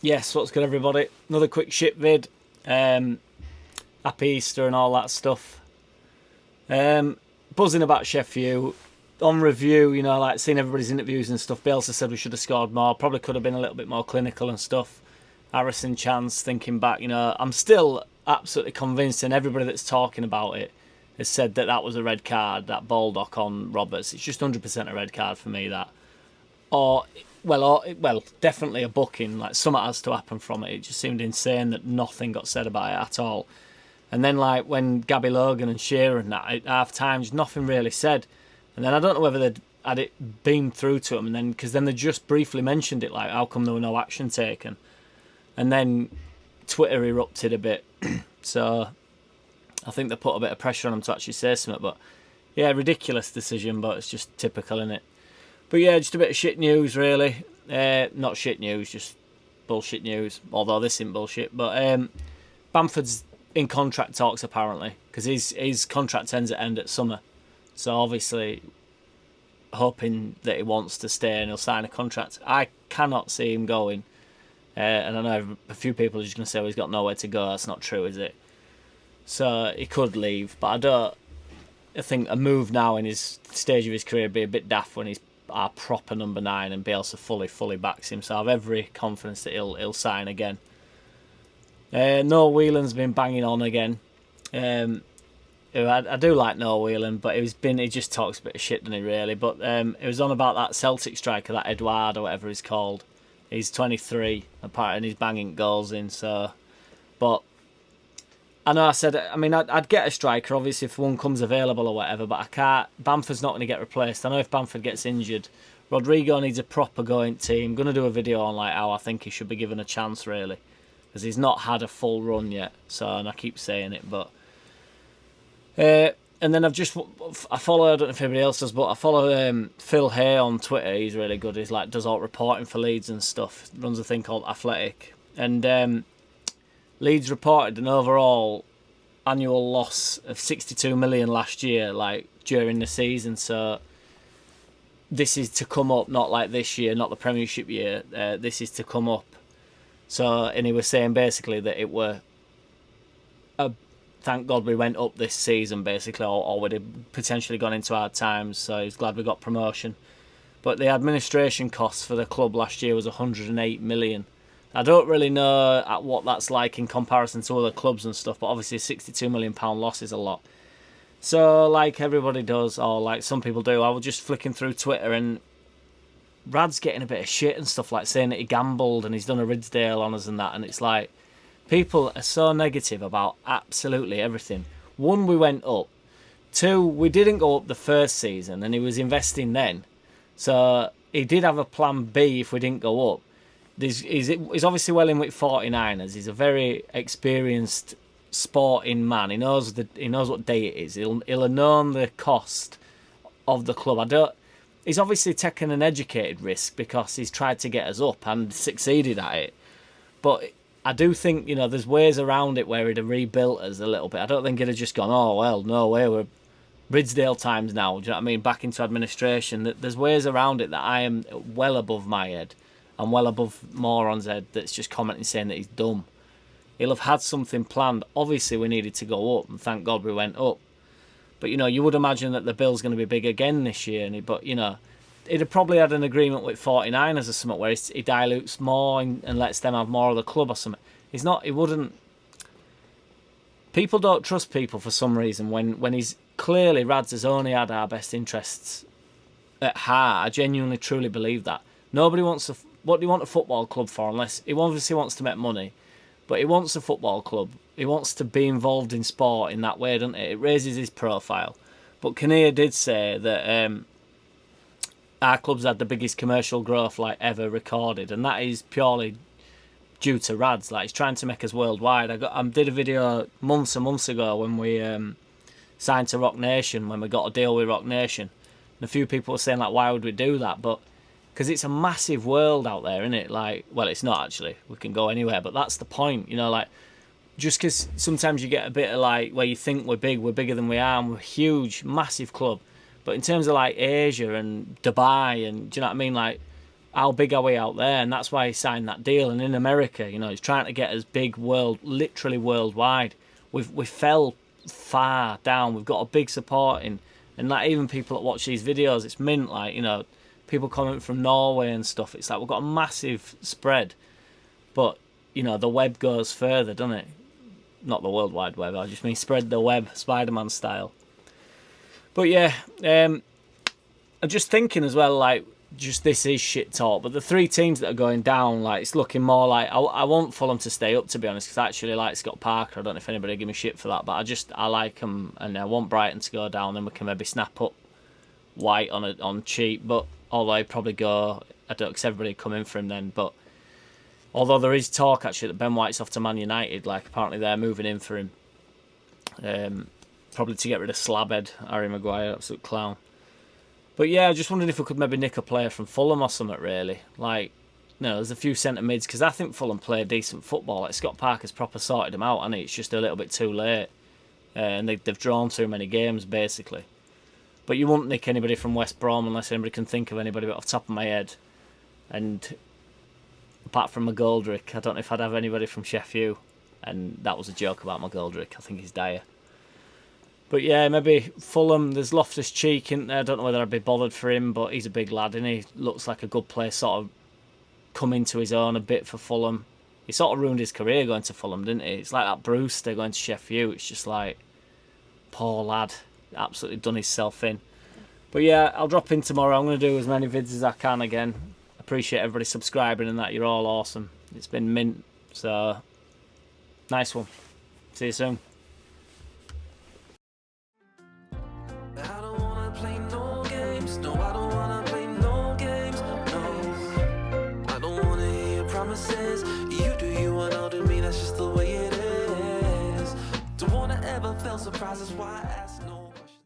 Yes, what's good, everybody? Another quick shit vid. Happy Easter and all that stuff. Buzzing about Sheffield. On review, like seeing everybody's interviews and stuff, Bielsa said we should have scored more. Probably could have been a little bit more clinical and stuff. Harrison Chance, thinking back, I'm still absolutely convinced, and everybody that's talking about it has said that that was a red card, that Baldock on Roberts. It's just 100% a red card for me, that. Or definitely a booking. Like, something has to happen from it. It just seemed insane that nothing got said about it at all. And then, like, when Gabby Logan and Shearer and that at half time, just nothing really said. And then I don't know whether they'd had it beamed through to them, and then because then they just briefly mentioned it, like, how come there were no action taken? And then Twitter erupted a bit, so I think they put a bit of pressure on them to actually say something. But yeah, ridiculous decision, but it's just typical, innit? But yeah, just a bit of shit news, really. Not shit news, just bullshit news. Although this isn't bullshit. But Bamford's in contract talks, apparently, because his contract ends at summer. So obviously, hoping that he wants to stay and he'll sign a contract. I cannot see him going. And I know a few people are just going to say, well, he's got nowhere to go. That's not true, is it? So he could leave. But I think a move now in his stage of his career would be a bit daft when he's our proper number 9 and Bielsa fully backs him. So I have every confidence that he'll sign again. Noah Whelan's been banging on again. I do like Noah Whelan, but he just talks a bit of shit, doesn't he, really? But it was on about that Celtic striker, that Edouard or whatever he's called. He's 23 apart, and he's banging goals in. So, but I know I'd get a striker, obviously, if one comes available or whatever, but I can't. Bamford's not going to get replaced. I know if Bamford gets injured, Rodrigo needs a proper going team. I'm going to do a video on like how I think he should be given a chance, really, because he's not had a full run yet. So, and I keep saying it, but. And then I follow, I don't know if everybody else does, but I follow Phil Hay on Twitter. He's really good. He's like does all reporting for Leeds and stuff. Runs a thing called Athletic. And Leeds reported an overall annual loss of 62 million last year, like during the season. So this is to come up, not like this year, not the Premiership year. This is to come up. So, and he was saying basically that it were thank God we went up this season, basically, or we'd have potentially gone into hard times. So he's glad we got promotion. But the administration costs for the club last year was 108 million. I don't really know what that's like in comparison to other clubs and stuff, but obviously a 62 million pound loss is a lot. So, like everybody does, or like some people do, I was just flicking through Twitter and Rad's getting a bit of shit and stuff, like saying that he gambled and he's done a Ridsdale on us and that, and it's like, people are so negative about absolutely everything. One, we went up. Two, we didn't go up the first season, and he was investing then. So he did have a plan B if we didn't go up. He's obviously well in with 49ers. He's a very experienced sporting man. He knows what day it is. He'll have known the cost of the club. He's obviously taken an educated risk because he's tried to get us up and succeeded at it. But I do think, there's ways around it where he'd have rebuilt us a little bit. I don't think he'd have just gone, oh, well, no way, we're Ridsdale times now, do you know what I mean, back into administration. There's ways around it that I am well above my head and well above Moron's head that's just commenting saying that he's dumb. He'll have had something planned. Obviously, we needed to go up, and thank God we went up. But, you would imagine that the bill's going to be big again this year, but, he'd have probably had an agreement with 49ers or something where he dilutes more and lets them have more of the club or something. He wouldn't. People don't trust people for some reason when he's clearly, Rads has only had our best interests at heart. I genuinely, truly believe that. Nobody wants what do you want a football club for unless he obviously wants to make money, but he wants a football club. He wants to be involved in sport in that way, doesn't it? It raises his profile. But Kinnear did say that our club's had the biggest commercial growth like ever recorded, and that is purely due to Rads. Like, he's trying to make us worldwide. I did a video months and months ago when we signed to Rock Nation, when we got a deal with Rock Nation, and a few people were saying like, why would we do that? But because it's a massive world out there, isn't it? Like, well, it's not actually. We can go anywhere, but that's the point. Like, just because sometimes you get a bit of like where you think we're bigger than we are, and we're a huge, massive club. But in terms of like Asia and Dubai and, do you know what I mean? Like, how big are we out there? And that's why he signed that deal. And in America, you know, he's trying to get as big literally worldwide. We fell far down. We've got a big supporting, and like even people that watch these videos, it's mint. Like, you know, people coming from Norway and stuff. It's like we've got a massive spread, but you know, the web goes further, doesn't it? Not the World Wide Web. I just mean spread the web, Spider-Man style. But yeah, I'm just thinking as well, like, just this is shit talk, but the 3 teams that are going down, like, it's looking more like I want Fulham to stay up, to be honest, because I actually like Scott Parker. I don't know if anybody give me shit for that, but I like him, and I want Brighton to go down. Then we can maybe snap up White on cheap, but although he'd probably go, I don't, because everybody would come in for him then. But although there is talk actually that Ben White's off to Man United, like apparently they're moving in for him, probably to get rid of Slabhead, Harry Maguire, absolute clown. But yeah, I just wondered if we could maybe nick a player from Fulham or something, really. Like, you know, there's a few centre mids, because I think Fulham play decent football. Like, Scott Parker's proper sorted them out, and it's just a little bit too late. And they've drawn too many games, basically. But you won't nick anybody from West Brom unless anybody can think of anybody off the top of my head. And apart from McGoldrick, I don't know if I'd have anybody from Sheffield. And that was a joke about McGoldrick. I think he's dire. But yeah, maybe Fulham, there's Loftus-Cheek in there. I don't know whether I'd be bothered for him, but he's a big lad, and he looks like a good player, sort of come into his own a bit for Fulham. He sort of ruined his career going to Fulham, didn't he? It's like that Brewster going to Sheffield. It's just like, poor lad, absolutely done himself in. But yeah, I'll drop in tomorrow. I'm going to do as many vids as I can again. Appreciate everybody subscribing and that. You're all awesome. It's been mint. So, nice one. See you soon. You do you and I'll do me, that's just the way it is.